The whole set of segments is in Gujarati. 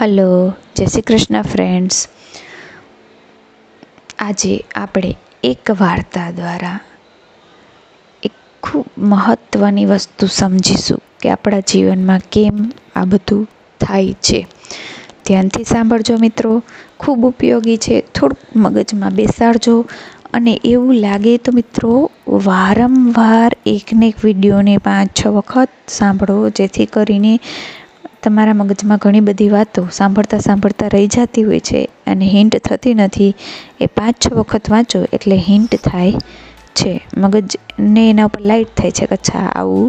હલો, જય શ્રી કૃષ્ણ ફ્રેન્ડ્સ. આજે આપણે એક વાર્તા દ્વારા એક ખૂબ મહત્ત્વની વસ્તુ સમજીશું કે આપણા જીવનમાં કેમ આ બધું થાય છે. ધ્યાનથી સાંભળજો મિત્રો, ખૂબ ઉપયોગી છે. થોડુંક મગજમાં બેસાડજો અને એવું લાગે તો મિત્રો વારંવાર એકને એક વિડીયોને 5-6 વખત સાંભળો, જેથી કરીને તમારા મગજમાં ઘણી બધી વાતો સાંભળતા રહી જતી હોય છે અને હિન્ટ થતી નથી. એ 5-6 વખત વાંચો એટલે હિન્ટ થાય છે, મગજને એના ઉપર લાઈટ થાય છે કે અચ્છા આવું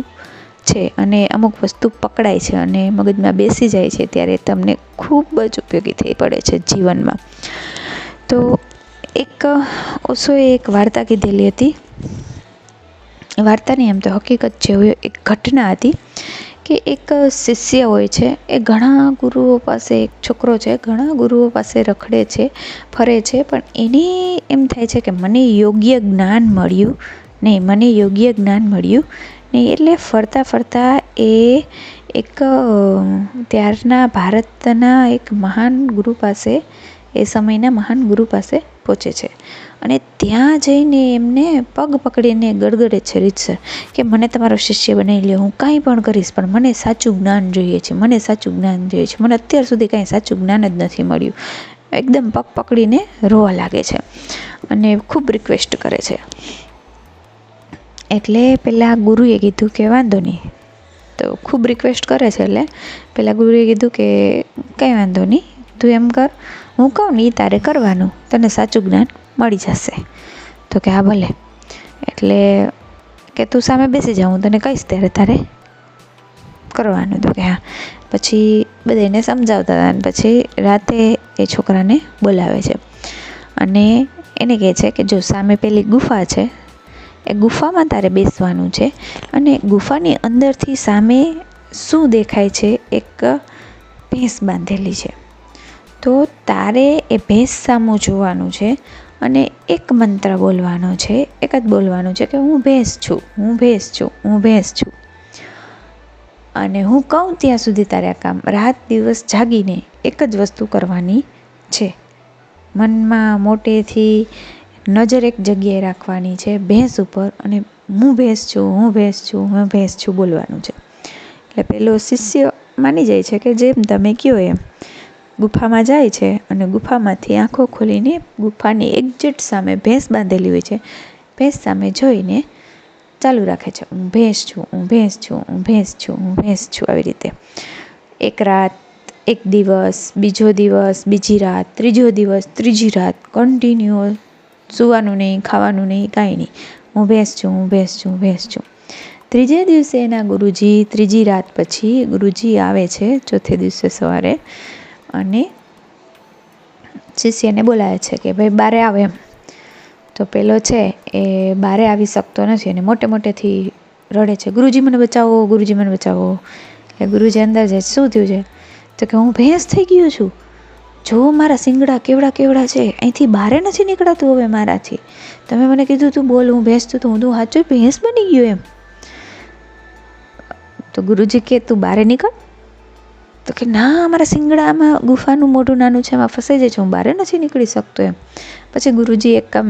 છે, અને અમુક વસ્તુ પકડાય છે અને મગજમાં બેસી જાય છે. ત્યારે તમને ખૂબ જ ઉપયોગી થઈ પડે છે જીવનમાં. તો ઓશોએ એક વાર્તા કીધેલી હતી. વાર્તાની એમ તો હકીકત જેવી એક ઘટના હતી કે એક શિષ્ય હોય છે, એ ઘણા ગુરુઓ પાસે, એક છોકરો છે, ઘણા ગુરુઓ પાસે રખડે છે, ફરે છે, પણ એને એમ થાય છે કે મને યોગ્ય જ્ઞાન મળ્યું નહીં. એટલે ફરતા એ એક ત્યારના ભારતના એક મહાન ગુરુ પાસે, એ સમયના મહાન ગુરુ પાસે પહોંચે છે અને ત્યાં જઈને એમને પગ પકડીને ગડગડે છે રીતસર કે મને તમારો શિષ્ય બનાવી લે, હું કાંઈ પણ કરીશ, પણ મને સાચું જ્ઞાન જોઈએ છે, મને અત્યાર સુધી કાંઈ સાચું જ્ઞાન જ નથી મળ્યું. એકદમ પગ પકડીને રોવા લાગે છે અને ખૂબ રિક્વેસ્ટ કરે છે. એટલે પેલા ગુરુએ કીધું કે વાંધો નહીં. તો ખૂબ રિક્વેસ્ટ કરે છે એટલે પેલા ગુરુએ કીધું કે કંઈ વાંધો નહીં, તું એમ કર, હું કહું ને એ તારે કરવાનું, તને સાચું જ્ઞાન મળી જશે. તો કે હા ભલે. એટલે કે તું સામે બેસી જા, હું તને કહીશ ત્યારે તારે કરવાનું. તો કે હા. પછી બધાને સમજાવતા હતા અને પછી રાતે એ છોકરાને બોલાવે છે અને એને કહે છે કે જો સામે પેલી ગુફા છે, એ ગુફામાં તારે બેસવાનું છે અને ગુફાની અંદરથી સામે શું દેખાય છે? એક ભેંસ બાંધેલી છે. તો તારે એ ભેંસ સામું જોવાનું છે અને એક મંત્ર બોલવાનો છે, એક જ બોલવાનું છે કે હું ભેંસ છું. અને હું કહું ત્યાં સુધી તારે આ કામ રાત દિવસ જાગીને એક જ વસ્તુ કરવાની છે. મનમાં મોટેથી નજર એક જગ્યાએ રાખવાની છે, ભેંસ ઉપર, અને હું ભેંસ છું બોલવાનું છે. એટલે પેલો શિષ્ય માની જાય છે કે જેમ તમે કહો એમ. ગુફામાં જાય છે અને ગુફામાંથી આંખો ખોલીને ગુફાની એક્ઝેક્ટ સામે ભેંસ બાંધેલી હોય છે. ભેંસ સામે જોઈને ચાલુ રાખે છે, હું ભેંસ છું. આવી રીતે એક રાત, એક દિવસ, બીજો દિવસ, બીજી રાત, ત્રીજો દિવસ, ત્રીજી રાત, કન્ટિન્યુ સૂવાનું નહીં, ખાવાનું નહીં, કાંઈ નહીં. હું ભેંસ છું. ત્રીજે દિવસે એના ગુરુજી, ત્રીજી રાત પછી ગુરુજી આવે છે, ચોથે દિવસે સવારે, અને શિષ્યને બોલાવે છે કે ભાઈ બારે આવે એમ. તો પેલો છે એ બારે આવી શકતો નથી અને મોટેથી રડે છે, ગુરુજી મને બચાવો. એટલે ગુરુજી અંદર જાય, શું થયું છે? તો કે હું ભેંસ થઈ ગયો છું, જો મારા શિંગડા કેવડા છે, અહીંથી બારે નથી નીકળાતું હવે મારાથી. તમે મને કીધું તું બોલ, હું ભેંસ છું, તો હું સાચું ભેંસ બની ગયો એમ. તો ગુરુજી કે તું બારે નીકળ. તો કે ના, મારા શિંગડામાં ગુફાનું મોઢું નાનું છે, એમાં ફસાઈ જાય છે, હું બહાર નથી નીકળી શકતો એમ. પછી ગુરુજી એક કામ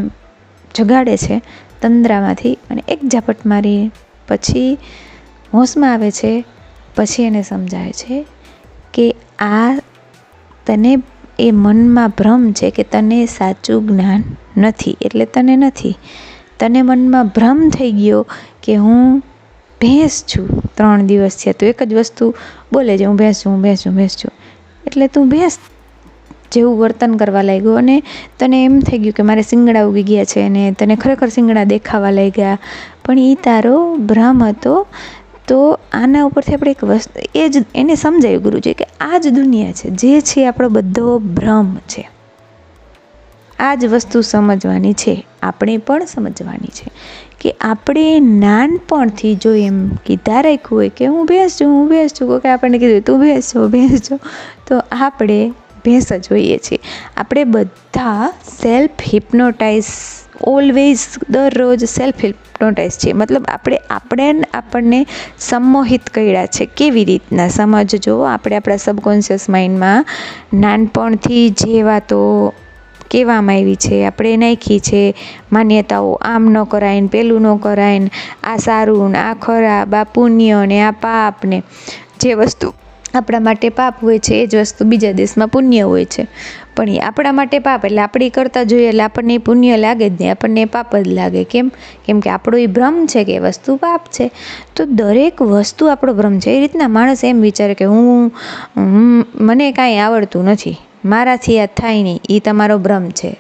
જગાડે છે તંદ્રામાંથી અને એક ઝાપટ મારી પછી હોશમાં આવે છે. પછી એને સમજાવે છે કે આ તને એ મનમાં ભ્રમ છે કે તને સાચું જ્ઞાન નથી, એટલે તને નથી. તને મનમાં ભ્રમ થઈ ગયો કે હું ભેંસ છું. 3 દિવસ થયા તું એક જ વસ્તુ બોલે છે, હું ભેંસ છું. એટલે તું ભેંસ જેવું વર્તન કરવા લાગ્યો અને તને એમ થઈ ગયું કે મારે શિંગડા ઉગી ગયા છે અને તને ખરેખર શિંગડા દેખાવા લાગ્યા, પણ એ તારો ભ્રમ હતો. તો આના ઉપરથી આપણે એક વસ્તુ એને સમજાયું ગુરુજી કે આ જ દુનિયા છે, જે છે આપણો બધો ભ્રમ છે. આ જ વસ્તુ સમજવાની છે, આપણે પણ સમજવાની છે કે આપણે નાનપણથી જો એમ કીધા રાખ્યું હોય કે હું ભેંસ છું, કે આપણને કીધું તું ભેંસ છો, તો આપણે ભેંસ જ હોઈએ છીએ. આપણે બધા સેલ્ફ હિપ્નોટાઇઝ ઓલવેઝ દરરોજ સેલ્ફ હિપ્નોટાઇઝ છીએ. મતલબ આપણને સંમોહિત કર્યા છે. કેવી રીતના સમજજો. આપણે આપણા સબકોન્શિયસ માઇન્ડમાં નાનપણથી જે વાતો કહેવામાં આવી છે, આપણે નાખી છે માન્યતાઓ, આમ ન કરાય ને પેલું ન કરાય ને આ સારું ને આ ખરાબ, આ પુણ્ય ને આ પાપ ને, જે વસ્તુ આપણા માટે પાપ હોય છે એ જ વસ્તુ બીજા દેશમાં પુણ્ય હોય છે. પણ એ આપણા માટે પાપ એટલે આપણે કરતા જોઈએ એટલે આપણને એ પુણ્ય લાગે જ નહીં, આપણને પાપ જ લાગે. કેમ કે આપણો એ ભ્રમ છે કે એ વસ્તુ પાપ છે. તો દરેક વસ્તુ આપણો ભ્રમ છે. એ રીતના માણસ એમ વિચારે કે મને કાંઈ આવડતું નથી, મારાથી આ થાય નહીં, એ તમારો ભ્રમ છે.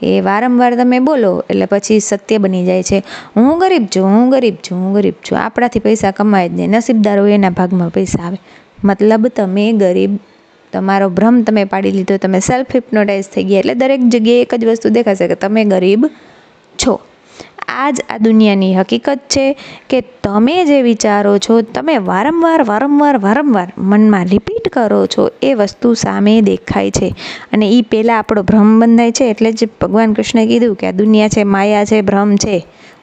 એ વારંવાર તમે બોલો એટલે પછી સત્ય બની જાય છે. હું ગરીબ છું. આપણાથી પૈસા કમાય જ નહીં, નસીબદાર હોય એના ભાગમાં પૈસા આવે. મતલબ તમે ગરીબ, તમારો ભ્રમ તમે પાડી લીધો, તમે સેલ્ફ હિપ્નોટાઇઝ થઈ ગયા. એટલે દરેક જગ્યાએ એક જ વસ્તુ દેખાશે કે તમે ગરીબ છો. આ જ આ દુનિયાની હકીકત છે કે તમે જે વિચારો છો, તમે વારંવાર મનમાં રિપીટ કરો છો, એ વસ્તુ સામે દેખાય છે. અને એ પહેલાં આપણો ભ્રમ બંધાય છે. એટલે જ ભગવાન કૃષ્ણે કીધું કે આ દુનિયા છે, માયા છે, ભ્રમ છે.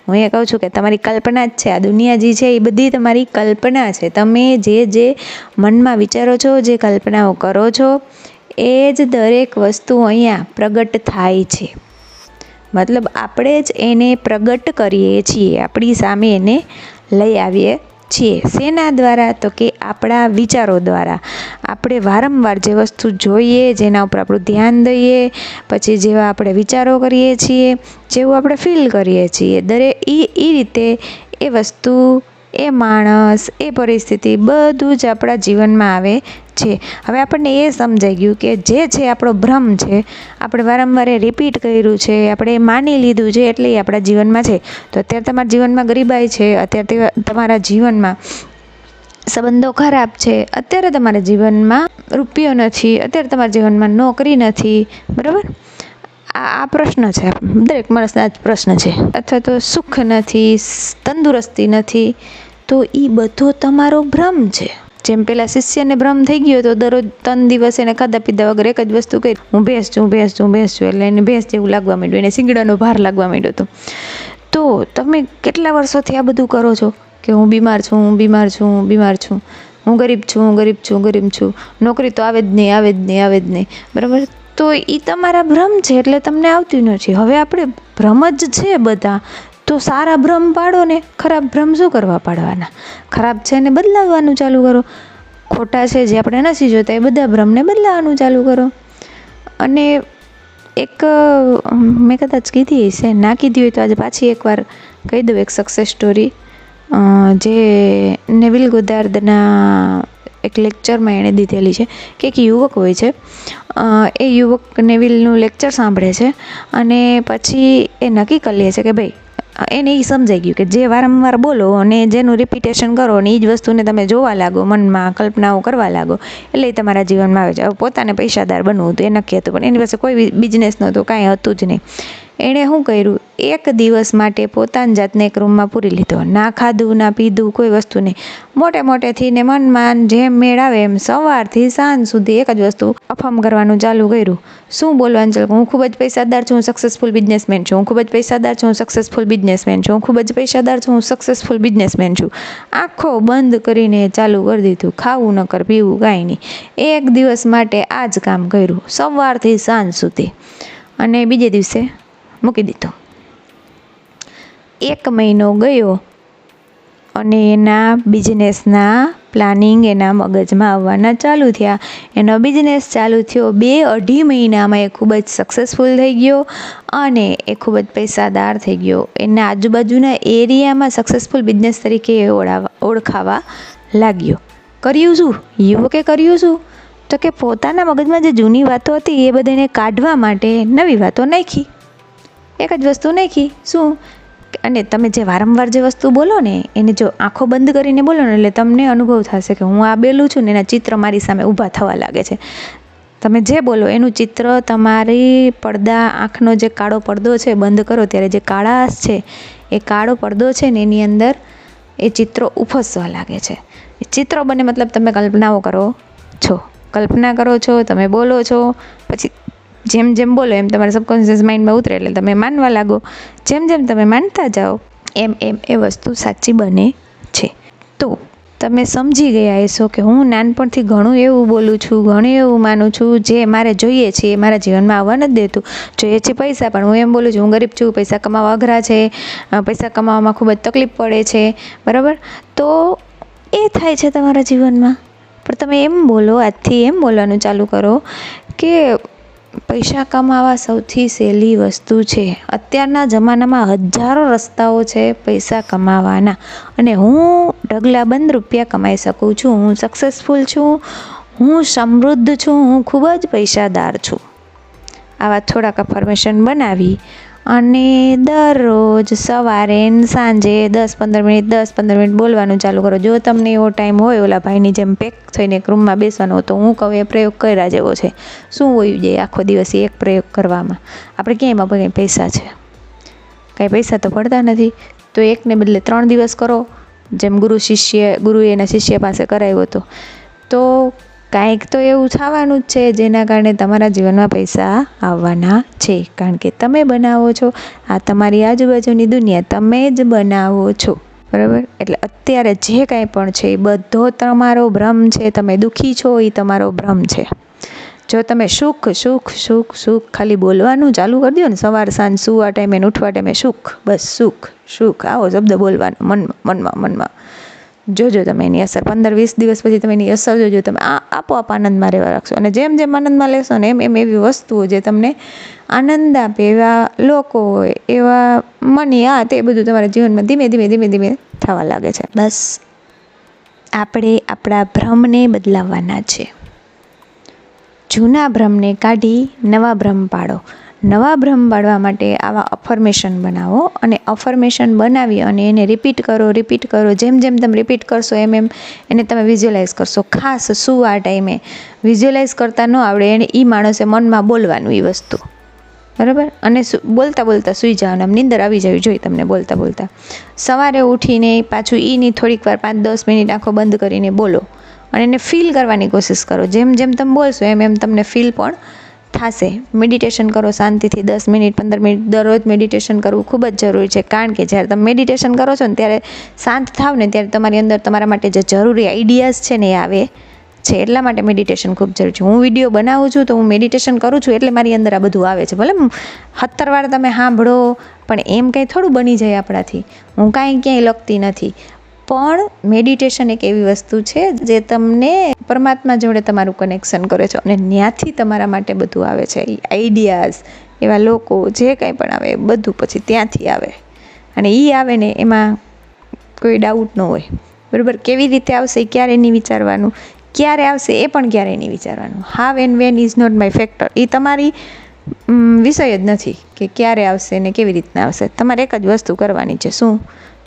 હું એ કહું છું કે તમારી કલ્પના જ છે. આ દુનિયા જે છે એ બધી તમારી કલ્પના છે. તમે જે મનમાં વિચારો છો, જે કલ્પનાઓ કરો છો, એ જ દરેક વસ્તુ અહીંયા પ્રગટ થાય છે. મતલબ આપણે જ એને પ્રગટ કરીએ છીએ, આપણી સામે એને લઈ આવીએ છીએ. શેના દ્વારા? તો કે આપણા વિચારો દ્વારા. આપણે વારંવાર જે વસ્તુ જોઈએ, જેના ઉપર આપણું ધ્યાન દઈએ, પછી જેવા આપણે વિચારો કરીએ છીએ, જેવું આપણે ફીલ કરીએ છીએ, એ રીતે એ વસ્તુ, એ માણસ, એ પરિસ્થિતિ બધું જ આપણા જીવનમાં આવે છે. હવે આપણને એ સમજાઈ ગયું કે જે છે આપણો ભ્રમ છે, આપણે વારંવાર રિપીટ કર્યું છે, આપણે માની લીધું છે, એટલે એ આપણા જીવનમાં છે. તો અત્યારે તમારા જીવનમાં ગરીબાઈ છે, અત્યારે તમારા જીવનમાં સંબંધો ખરાબ છે, અત્યારે તમારા જીવનમાં રૂપિયો નથી, અત્યારે તમારા જીવનમાં નોકરી નથી, બરાબર? આ પ્રશ્ન છે, દરેક માણસના જ પ્રશ્ન છે. અથવા તો સુખ નથી, તંદુરસ્તી નથી, તો એ બધો તમારો ભ્રમ છે. જેમ પેલા શિષ્યને ભ્રમ થઈ ગયો તો દરરોજ 3 દિવસ એને ખાધા પીધા વગર એક જ વસ્તુ કરી, હું ભેંસ છું, એટલે એને ભેંસ જેવું લાગવા માંડ્યું, એને શીંગડાનો ભાર લાગવા માંડ્યો હતો. તો તમે કેટલા વર્ષોથી આ બધું કરો છો કે હું બીમાર છું, હું ગરીબ છું, નોકરી તો આવે જ નહીં, બરાબર? તો એ તમારા ભ્રમ છે, એટલે તમને આવતી નથી. હવે આપણે ભ્રમ જ છે બધા, તો સારા ભ્રમ પાડો ને. ખરાબ ભ્રમ શું કરવા પાડવાના? ખરાબ છે ને બદલાવવાનું ચાલુ કરો. ખોટા છે જે આપણે નથી જોતા, એ બધા ભ્રમને બદલાવવાનું ચાલુ કરો. અને એક મેં કદાચ કીધી છે, ના કીધી હોય તો આજે પાછી એકવાર કહી દઉં, એક સક્સેસ સ્ટોરી જે નેવિલ ગોદાર્ડના એક લેક્ચરમાં એણે દીધેલી છે. કે એક યુવક હોય છે, એ યુવક નેવિલનું લેક્ચર સાંભળે છે અને પછી એ નક્કી કરી લે છે કે ભાઈ, એને એ સમજાઈ ગયું કે જે વારંવાર બોલો અને જેનું રિપીટેશન કરો અને એ જ વસ્તુને તમે જોવા લાગો, મનમાં કલ્પનાઓ કરવા લાગો, એટલે એ તમારા જીવનમાં આવે છે. હવે પોતાને પૈસાદાર બનવું હતું, એ નક્કી હતું, પણ એની પાસે કોઈ બિઝનેસ નહોતો, કાંઈ હતું જ નહીં. એણે શું કર્યું, એક દિવસ માટે પોતાની જાતને એક રૂમમાં પૂરી લીધો. ના ખાધું, ના પીધું, કોઈ વસ્તુ નહીં. મોટેથી ને મનમાં જેમ મેળ આવે એમ સવારથી સાંજ સુધી એક જ વસ્તુ અફમ કરવાનું ચાલુ કર્યું. શું બોલવાનું ચાલુ? હું ખૂબ જ પૈસાદાર છું, હું સક્સેસફુલ બિઝનેસમેન છું, હું ખૂબ જ પૈસાદાર છું, હું સક્સેસફુલ બિઝનેસમેન છું, હું ખૂબ જ પૈસાદાર છું, હું સક્સેસફુલ બિઝનેસમેન છું. આંખો બંધ કરીને ચાલુ કરી દીધું. ખાવું નકર પીવું કાંઈ નહીં. એક દિવસ માટે આ જ કામ કર્યું, સવારથી સાંજ સુધી, અને બીજે દિવસે મૂકી દીધો. 1 મહિનો ગયો અને એના બિઝનેસના પ્લાનિંગ એના મગજમાં આવવાના ચાલુ થયા. એનો બિઝનેસ ચાલુ થયો. 2-2.5 મહિનામાં એ ખૂબ જ સક્સેસફુલ થઈ ગયો અને એ ખૂબ જ પૈસાદાર થઈ ગયો. એના આજુબાજુના એરિયામાં સક્સેસફુલ બિઝનેસ તરીકે ઓળખાવા લાગ્યો. કર્યું શું? યુવકે કર્યું શું? તો કે પોતાના મગજમાં જે જૂની વાતો હતી એ બધાને કાઢવા માટે નવી વાતો નાખી. એક જ વસ્તુ નાખી. શું? અને તમે જે વારંવાર જે વસ્તુ બોલો ને, એને જો આંખો બંધ કરીને બોલો ને, એટલે તમને અનુભવ થશે કે હું આ બેલું છું ને એના ચિત્ર મારી સામે ઊભા થવા લાગે છે. તમે જે બોલો એનું ચિત્ર તમારી પડદા, આંખનો જે કાળો પડદો છે બંધ કરો ત્યારે જે કાળાશ છે, એ કાળો પડદો છે ને એની અંદર એ ચિત્રો ઉપસવા લાગે છે. ચિત્રો બને મતલબ તમે કલ્પનાઓ કરો છો. કલ્પના કરો છો, તમે બોલો છો, પછી જેમ જેમ બોલો એમ તમારા સબકોન્શિયસ માઇન્ડમાં ઉતરે એટલે તમે માનવા લાગો. જેમ જેમ તમે માનતા જાઓ એમ એમ એ વસ્તુ સાચી બને છે. તો તમે સમજી ગયા હશો કે હું નાનપણથી ઘણું એવું બોલું છું, ઘણું એવું માનું છું જે મારે જોઈએ છે એ મારા જીવનમાં આવવા નથી દેતું. જોઈએ છે પૈસા, પણ હું એમ બોલું છું હું ગરીબ છું, પૈસા કમાવા અઘરા છે, પૈસા કમાવામાં ખૂબ જ તકલીફ પડે છે, બરાબર. તો એ થાય છે તમારા જીવનમાં. પણ તમે એમ બોલો, આજથી એમ બોલવાનું ચાલુ કરો કે પૈસા કમાવા સૌથી સહેલી વસ્તુ છે. અત્યારના જમાનામાં હજારો રસ્તાઓ છે પૈસા કમાવાના, અને હું ઢગલાબંધ રૂપિયા કમાઈ શકું છું. હું સક્સેસફુલ છું, હું સમૃદ્ધ છું, હું ખૂબ જ પૈસાદાર છું. આવા થોડાક અફર્મેશન બનાવી અને દરરોજ સવારે સાંજે 10-15 મિનિટ બોલવાનું ચાલુ કરો. જો તમને એવો ટાઈમ હોય ઓલા ભાઈની જેમ પેક થઈને એક રૂમમાં બેસવાનો, તો હું કહું એ પ્રયોગ કર્યા જેવો છે. શું હોયું જાય આખો દિવસ એક પ્રયોગ કરવામાં? આપણે ક્યાંય એમાં કંઈ પૈસા છે? કાંઈ પૈસા તો પડતા નથી. તો એકને બદલે 3 દિવસ કરો, જેમ ગુરુએ એના શિષ્ય પાસે કરાવ્યો હતો. તો કાંઈક તો એવું થવાનું જ છે જેના કારણે તમારા જીવનમાં પૈસા આવવાના છે. કારણ કે તમે બનાવો છો આ તમારી આજુબાજુની દુનિયા, તમે જ બનાવો છો, બરાબર. એટલે અત્યારે જે કાંઈ પણ છે એ બધો તમારો ભ્રમ છે. તમે દુઃખી છો એ તમારો ભ્રમ છે. જો તમે સુખ સુખ સુખ સુખ ખાલી બોલવાનું ચાલુ કરી દો ને, સવાર સાંજ સુવા ટાઈમે ને ઉઠવા ટાઈમે સુખ, બસ સુખ સુખ, આવો શબ્દ બોલવાનો મનમાં. જોજો તમે એની અસર 15-20 દિવસ પછી તમે એની અસર જોજો. તમે આપોઆપ આનંદમાં રહેવા રાખશો. અને જેમ જેમ આનંદમાં લેશો ને એમ એમ એવી વસ્તુઓ જે તમને આનંદ આપે, એવા લોકો હોય, એવા મની, તે બધું તમારા જીવનમાં ધીમે ધીમે ધીમે ધીમે થવા લાગે છે. બસ આપણે આપણા ભ્રમને બદલાવવાના છે. જૂના ભ્રમને કાઢી નવા ભ્રમ પાડો. નવા ભ્રમ પાડવા માટે આવા અફર્મેશન બનાવો, અને અફર્મેશન બનાવી અને એને રિપીટ કરો. જેમ જેમ તમે રિપીટ કરશો એમ એમ એને તમે વિઝ્યુઅલાઇઝ કરશો. ખાસ સુવા ટાઈમે વિઝ્યુઅલાઇઝ કરતા ન આવડે એને એ માણસે મનમાં બોલવાનું એ વસ્તુ, બરાબર. અને બોલતા બોલતા સૂઈ જવાનું, આમ નીંદર આવી જવી જોઈએ તમને બોલતા બોલતા. સવારે ઉઠીને પાછું એની થોડીક વાર 5-10 મિનિટ આંખો બંધ કરીને બોલો, અને એને ફીલ કરવાની કોશિશ કરો. જેમ જેમ તમે બોલશો એમ એમ તમને ફીલ પણ થશે. મેડિટેશન કરો શાંતિથી 10 મિનિટ 15 મિનિટ દરરોજ મેડિટેશન કરવું ખૂબ જ જરૂરી છે. કારણ કે જ્યારે તમે મેડિટેશન કરો છો ને ત્યારે શાંત થાવ ને ત્યારે તમારી અંદર તમારા માટે જે જરૂરી આઈડિયાઝ છે ને એ આવે છે. એટલા માટે મેડિટેશન ખૂબ જરૂરી છે. હું વિડીયો બનાવું છું તો હું મેડિટેશન કરું છું એટલે મારી અંદર આ બધું આવે છે. ભલે 70 વાર તમે સાંભળો, પણ એમ કંઈ થોડું બની જાય આપણાથી. હું કાંઈ ક્યાંય લખતી નથી, પણ મેડિટેશન એક એવી વસ્તુ છે જે તમને પરમાત્મા જોડે તમારું કનેક્શન કરે છે, અને ત્યાંથી તમારા માટે બધું આવે છે. એ આઈડિયાઝ, એવા લોકો, જે કાંઈ પણ આવે એ બધું પછી ત્યાંથી આવે. અને એ આવે ને એમાં કોઈ ડાઉટ ન હોય, બરાબર. કેવી રીતે આવશે એ ક્યારે નહીં વિચારવાનું, ક્યારે આવશે એ પણ ક્યારે નહીં વિચારવાનું. How and when is not my factor. એ તમારી વિષય જ નથી કે ક્યારે આવશે ને કેવી રીતના આવશે. તમારે એક જ વસ્તુ કરવાની છે. શું?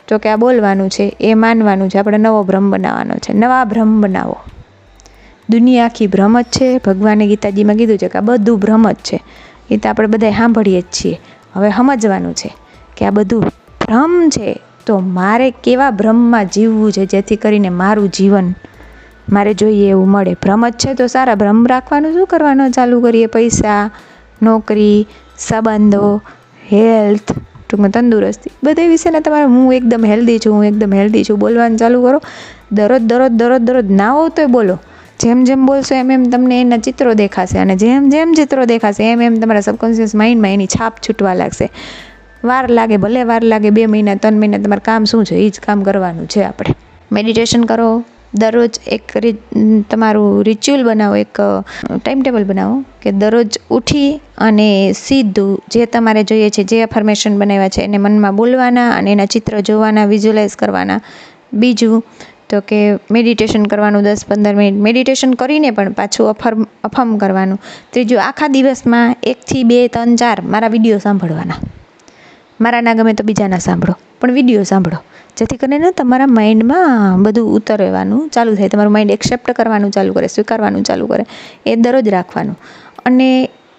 તો કે આ બોલવાનું છે, એ માનવાનું છે. આપણે નવો ભ્રમ બનાવવાનો છે. નવા ભ્રમ બનાવો. દુનિયા આખી ભ્રમ જ છે. ભગવાને ગીતાજીમાં કીધું છે કે આ બધું ભ્રમ જ છે. એ તો આપણે બધા સાંભળીએ જ છીએ. હવે સમજવાનું છે કે આ બધું ભ્રમ છે, તો મારે કેવા ભ્રમમાં જીવવું છે જેથી કરીને મારું જીવન મારે જોઈએ એવું મળે. ભ્રમ જ છે તો સારા ભ્રમ રાખવાનું શું કરવાનું ચાલુ કરીએ? પૈસા, નોકરી, સંબંધો, હેલ્થ, ટૂંકમાં તંદુરસ્તી, બધા વિશેના તમારે હું એકદમ હેલ્ધી છું બોલવાનું ચાલુ કરો. દરરોજ ના હો તોય બોલો. જેમ જેમ બોલશો એમ એમ તમને એના ચિત્રો દેખાશે, અને જેમ જેમ ચિત્રો દેખાશે એમ એમ તમારા સબકોન્શિયસ માઇન્ડમાં એની છાપ છૂટવા લાગશે. વાર લાગે, ભલે વાર લાગે, 2 મહિના 3 મહિના, તમારે કામ શું છે એ જ કામ કરવાનું છે. આપણે મેડિટેશન કરો. દરરોજ એક તમારું રિચ્યુઅલ બનાવો, એક ટાઈમ ટેબલ બનાવો કે દરરોજ ઉઠી અને સીધું જે તમારે જોઈએ છે, જે અફર્મેશન બનાવ્યા છે એને મનમાં બોલવાના અને એના ચિત્ર જોવાના, વિઝ્યુઅલાઇઝ કરવાના. બીજું તો કે મેડિટેશન કરવાનું 10-15 મિનિટ. મેડિટેશન કરીને પણ પાછું અફર્મ કરવાનું. ત્રીજું, આખા દિવસમાં 1 થી 2, 3, 4 મારા વિડીયો સાંભળવાના. મારા ના ગમે તો બીજાના સાંભળો, પણ વિડીયો સાંભળો, જેથી કરીને તમારા માઇન્ડમાં બધું ઉતરવાનું ચાલુ થાય. તમારું માઇન્ડ એક્સેપ્ટ કરવાનું ચાલુ કરે, સ્વીકારવાનું ચાલુ કરે. એ દરરોજ રાખવાનું. અને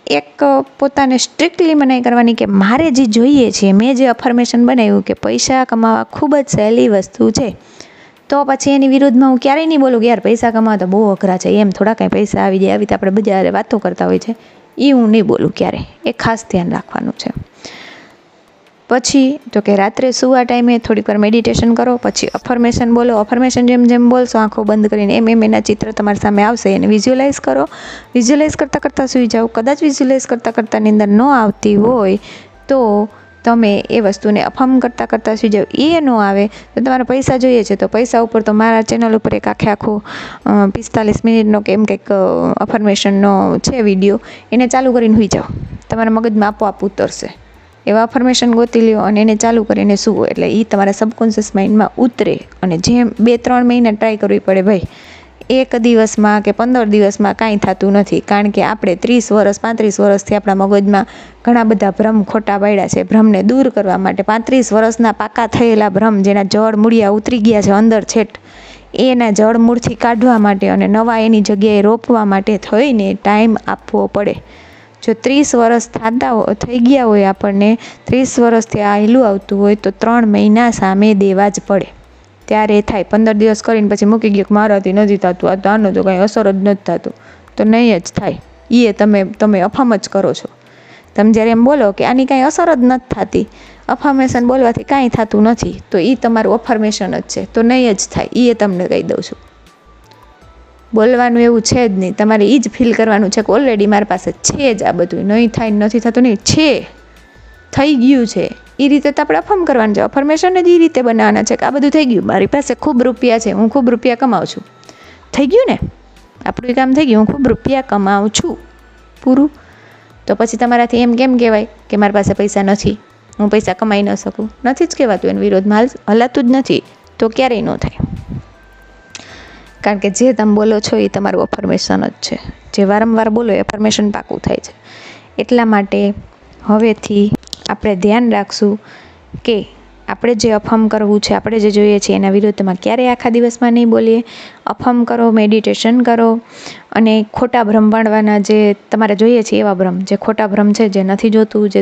એક પોતાને સ્ટ્રિક્ટલી મનાઈ કરવાની કે મારે જે જોઈએ છે, મેં જે અફર્મેશન બનાવ્યું કે પૈસા કમાવા ખૂબ જ સહેલી વસ્તુ છે, તો પછી એની વિરુદ્ધમાં હું ક્યારેય નહીં બોલું કે યાર પૈસા કમાવા તો બહુ અઘરા છે, એમ થોડા કાંઈ પૈસા આવી જાય, આવી તો આપણે બધા વાતો કરતા હોય છે, એ હું નહીં બોલું ક્યારે. એ ખાસ ધ્યાન રાખવાનું છે. પછી તો કે રાત્રે સૂવા ટાઈમે થોડીક વાર મેડિટેશન કરો, પછી અફર્મેશન બોલો. અફર્મેશન જેમ જેમ બોલશો આંખો બંધ કરીને એમ એમ એના ચિત્ર તમારી સામે આવશે, એને વિઝ્યુઅલાઇઝ કરો. વિઝ્યુઅલાઇઝ કરતાં કરતાં સૂઈ જાઓ. કદાચ વિઝ્યુઅલાઇઝ કરતાં કરતાં નીંદર ન આવતી હોય તો તમે એ વસ્તુને અફર્મ કરતાં કરતાં સૂઈ જાઓ. એ ન આવે તો તમારે પૈસા જોઈએ છે, તો પૈસા ઉપર તો મારા ચેનલ ઉપર એક આખો 45 મિનિટનો કે એમ કંઈક અફર્મેશનનો છે વિડીયો, એને ચાલુ કરીને સૂઈ જાઓ. તમારા મગજમાં આપોઆપ ઉતરશે. એવા અફર્મેશન ગોતી લ્યો અને એને ચાલુ કરીને સૂવો, એટલે એ તમારા સબકોન્શિયસ માઇન્ડમાં ઉતરે. અને જેમ 2-3 મહિના ટ્રાય કરવી પડે ભાઈ, એક દિવસમાં કે 15 દિવસમાં કાંઈ થતું નથી. કારણ કે આપણે 30 વર્ષ 35 વર્ષથી આપણા મગજમાં ઘણા બધા ભ્રમ ખોટા પાડ્યા છે. ભ્રમને દૂર કરવા માટે 35 વર્ષના પાકા થયેલા ભ્રમ, જેના જળ મૂળિયા ઉતરી ગયા છે અંદર છેટ, એના જળ મૂળથી કાઢવા માટે અને નવા એની જગ્યાએ રોપવા માટે થઈને ટાઈમ આપવો પડે. જો 30 વર્ષ થઈ ગયા હોય, આપણને 30 વર્ષથી આ હેલું આવતું હોય, તો 3 મહિના સામે દેવા જ પડે. ત્યારે થાય. 15 દિવસ કરીને પછી મૂકી ગયો કે મારાથી નથી થતું, આ તો આનો તો કાંઈ અસર જ નથી થતું, તો નહીં જ થાય. એ તમે અફર્મ જ કરો છો. તમે જ્યારે એમ બોલો કે આની કાંઈ અસર જ નથી થતી, અફર્મેશન બોલવાથી કાંઈ થતું નથી, તો એ તમારું અફર્મેશન જ છે, તો નહીં જ થાય. એ તમને કહી દઉં છું. બોલવાનું એવું છે જ નહીં. તમારે એ જ ફીલ કરવાનું છે કે ઓલરેડી મારી પાસે છે જ આ બધું, નહીં થાય નથી થતું નહીં, છે, થઈ ગયું છે. એ રીતે તો આપણે અફર્મ કરવાનું છે. અફર્મેશન જ એ રીતે બનાવવાના છે કે આ બધું થઈ ગયું, મારી પાસે ખૂબ રૂપિયા છે, હું ખૂબ રૂપિયા કમાઉં છું. થઈ ગયું ને, આપણું કામ થઈ ગયું, હું ખૂબ રૂપિયા કમાઉં છું, પૂરું. તો પછી તમારાથી એમ કેમ કહેવાય કે મારી પાસે પૈસા નથી, હું પૈસા કમાઈ ન શકું? નથી જ કહેવાતું. એના વિરોધમાં હલાતું જ નથી, તો ક્યારેય ન થાય. કારણ કે જે તમે બોલો છો એ તમારું અફર્મેશન જ છે. જે વારંવાર બોલો એ અફર્મેશન પાકું થાય છે. એટલા માટે હવેથી આપણે ધ્યાન રાખશું કે આપણે જે અફર્મ કરવું છે, આપણે જે જોઈએ છીએ એના વિરુદ્ધમાં ક્યારેય આખા દિવસમાં નહીં બોલીએ. અફર્મ કરો, મેડિટેશન કરો, અને ખોટા ભ્રમ પાડવાના, જે તમારે જોઈએ છે એવા ભ્રમ, જે ખોટા ભ્રમ છે, જે નથી જોતું, જે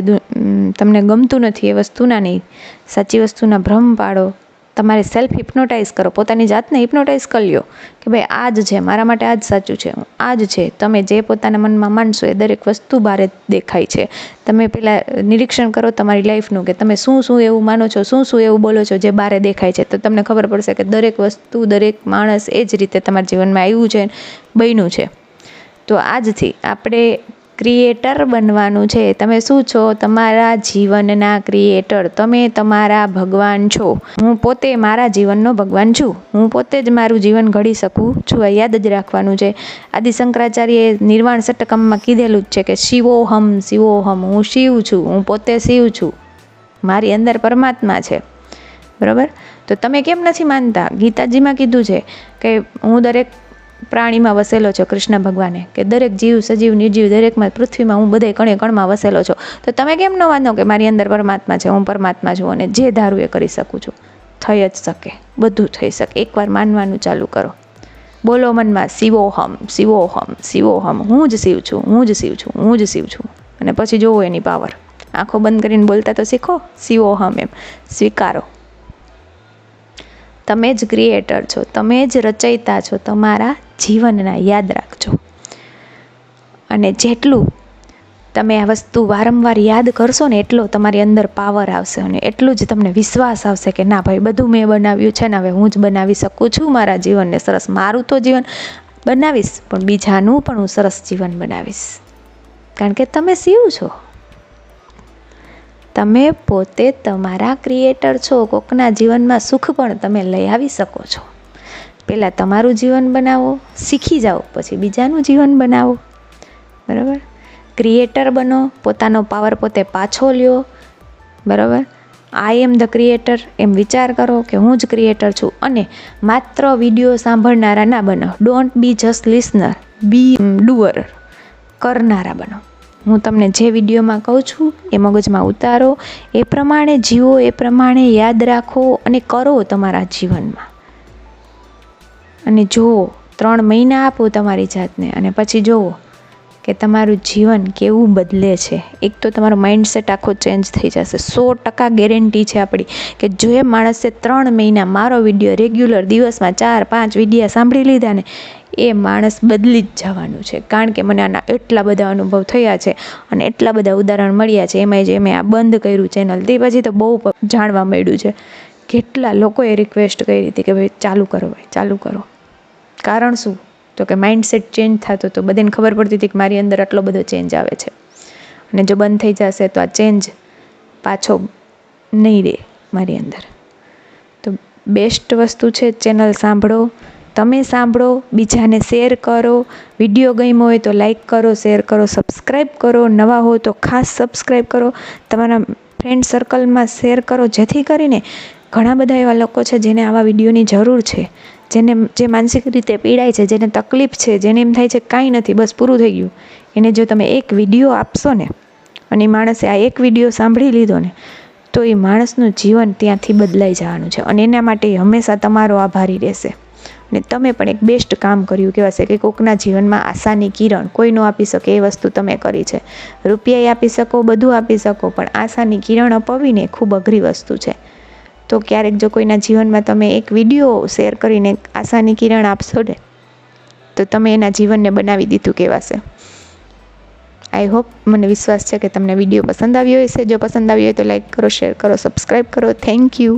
તમને ગમતું નથી એ વસ્તુના નહીં, સાચી વસ્તુના ભ્રમ પાડો. તમારે સેલ્ફ હિપ્નોટાઇઝ કરો, પોતાની જાતને હિપ્નોટાઇઝ કરી લ્યો કે ભાઈ આ જ છે, મારા માટે આ જ સાચું છે, આ જ છે. તમે જે પોતાના મનમાં માનશો એ દરેક વસ્તુ બહાર દેખાય છે. તમે પહેલાં નિરીક્ષણ કરો તમારી લાઈફનું કે તમે શું શું એવું માનો છો, શું શું એવું બોલો છો જે બહાર દેખાય છે, તો તમને ખબર પડશે કે દરેક વસ્તુ, દરેક માણસ એ જ રીતે તમારા જીવનમાં આવ્યું છે, બન્યું છે. તો આજથી આપણે ક્રિએટર બનવાનું છે. તમે શું છો? તમારા જીવનના ક્રિએટર. તમે તમારા ભગવાન છો. હું પોતે મારા જીવનનો ભગવાન છું. હું પોતે જ મારું જીવન ઘડી શકું છું. આ યાદ જ રાખવાનું છે. આદિ શંકરાચાર્યએ નિર્વાણ ષટકમમાં કીધેલું જ છે કે શિવોહમ, શિવોહમ, હું શિવ છું, હું પોતે શિવ છું, મારી અંદર પરમાત્મા છે. બરાબર? તો તમે કેમ નથી માનતા? ગીતાજીમાં કીધું છે કે હું દરેક પ્રાણીમાં વસેલો છો. કૃષ્ણ ભગવાને કે દરેક જીવ, સજીવ, નિર્જીવ, દરેકમાં, પૃથ્વીમાં હું બધે કણે કણમાં વસેલો છો. તો તમે કેમ ન માનો કે મારી અંદર પરમાત્મા છે, હું પરમાત્મા છું અને જે ધારું એ કરી શકું છું? થઈ જ શકે, બધું થઈ શકે. એકવાર માનવાનું ચાલુ કરો. બોલો મનમાં શિવોહમ, શિવોહમ, શિવોહમ, હું જ શિવ છું, હું જ શિવ છું, હું જ શિવ છું. અને પછી જોવો એની પાવર. આંખો બંધ કરીને બોલતા તો શીખો. શિવોહમ એમ સ્વીકારો. તમે જ ક્રિએટર છો, તમે જ રચયિતા છો તમારા જીવનના. યાદ રાખજો. અને જેટલું તમે આ વસ્તુ વારંવાર યાદ કરશો ને, એટલો તમારી અંદર પાવર આવશે અને એટલું જ તમને વિશ્વાસ આવશે કે ના ભાઈ, બધું મેં બનાવ્યું છે ને, હવે હું જ બનાવી શકું છું મારા જીવનને સરસ. મારું તો જીવન બનાવીશ, પણ બીજાનું પણ હું સરસ જીવન બનાવીશ. કારણ કે તમે શિવ છો. તમે પોતે તમારા ક્રિએટર છો. કોકના જીવનમાં સુખ પણ તમે લઈ આવી શકો છો. પહેલાં તમારું જીવન બનાવો, શીખી જાઓ, પછી બીજાનું જીવન બનાવો. બરાબર? ક્રિએટર બનો, પોતાનો પાવર પોતે પાછો લ્યો. બરાબર? આઈ એમ ધ ક્રિએટર એમ વિચાર કરો કે હું જ ક્રિએટર છું. અને માત્ર વિડીયો સાંભળનારા ના બનો. Don't be just listener, be doer, કરનારા બનો. હું તમને જે વિડીયોમાં કહું છું એ મગજમાં ઉતારો, એ પ્રમાણે જીવો, એ પ્રમાણે યાદ રાખો અને કરો તમારા જીવનમાં. અને જુઓ, 3 મહિના આપો તમારી જાતને અને પછી જુઓ કે તમારું જીવન કેવું બદલે છે. એક તો તમારો માઇન્ડસેટ આખો ચેન્જ થઈ જશે. 100% ગેરંટી છે આપણી કે જે માણસે 3 મહિના મારો વિડીયો રેગ્યુલર દિવસમાં 4-5 વિડીયા સાંભળી લીધા ને, એ માણસ બદલી જ જવાનું છે. કારણ કે મને આના એટલા બધા અનુભવ થયા છે અને એટલા બધા ઉદાહરણ મળ્યા છે. એમાંય જે મેં આ બંધ કર્યું ચેનલ, તે પછી તો બહુ જાણવા મળ્યું છે. કેટલા લોકોએ રિક્વેસ્ટ કરી હતી કે ભાઈ ચાલુ કરો, ભાઈ ચાલુ કરો. કારણ શું? તો કે માઇન્ડસેટ ચેન્જ થતો તો બધાને ખબર પડતી હતી કે મારી અંદર આટલો બધો ચેન્જ આવે છે અને જો બંધ થઈ જશે તો આ ચેન્જ પાછો નહીં રહે મારી અંદર. તો બેસ્ટ વસ્તુ છે ચેનલ સાંભળો, તમે સાંભળો, બીજાને શેર કરો. વિડીયો ગમ્યો હોય તો લાઈક કરો, શેર કરો, સબસ્ક્રાઈબ કરો. નવા હો તો ખાસ સબસ્ક્રાઈબ કરો. તમારા ફ્રેન્ડ સર્કલમાં શેર કરો, જેથી કરીને ઘણા બધા એવા લોકો છે જેને આવા વિડીયોની જરૂર છે, જે માનસિક રીતે પીડાય છે, જેને તકલીફ છે, જેને એમ થાય છે કાંઈ નથી, બસ પૂરું થઈ ગયું. એને જો તમે એક વિડીયો આપશો ને અને એ માણસે આ એક વિડીયો સાંભળી લીધો ને, તો એ માણસનું જીવન ત્યાંથી બદલાઈ જવાનું છે અને એના માટે હંમેશા તમારો આભારી રહેશે. અને તમે પણ એક બેસ્ટ કામ કર્યું કહેવાશે કે કોકના જીવનમાં આશાની કિરણ કોઈ ન આપી શકે એ વસ્તુ તમે કરી છે. રૂપિયા આપી શકો, બધું આપી શકો, પણ આશાની કિરણ અપાવીને ખૂબ અઘરી વસ્તુ છે. તો ક્યારેક જો કોઈના જીવનમાં તમે એક વિડીયો શેર કરીને આશાની કિરણ આપશો ને, તો તમે એના જીવનને બનાવી દીધું કહેવાશે. આઈ હોપ, મને વિશ્વાસ છે કે તમને વિડીયો પસંદ આવ્યો હશે. જો પસંદ આવ્યો હોય તો લાઈક કરો, શેર કરો, સબસ્ક્રાઈબ કરો. Thank you.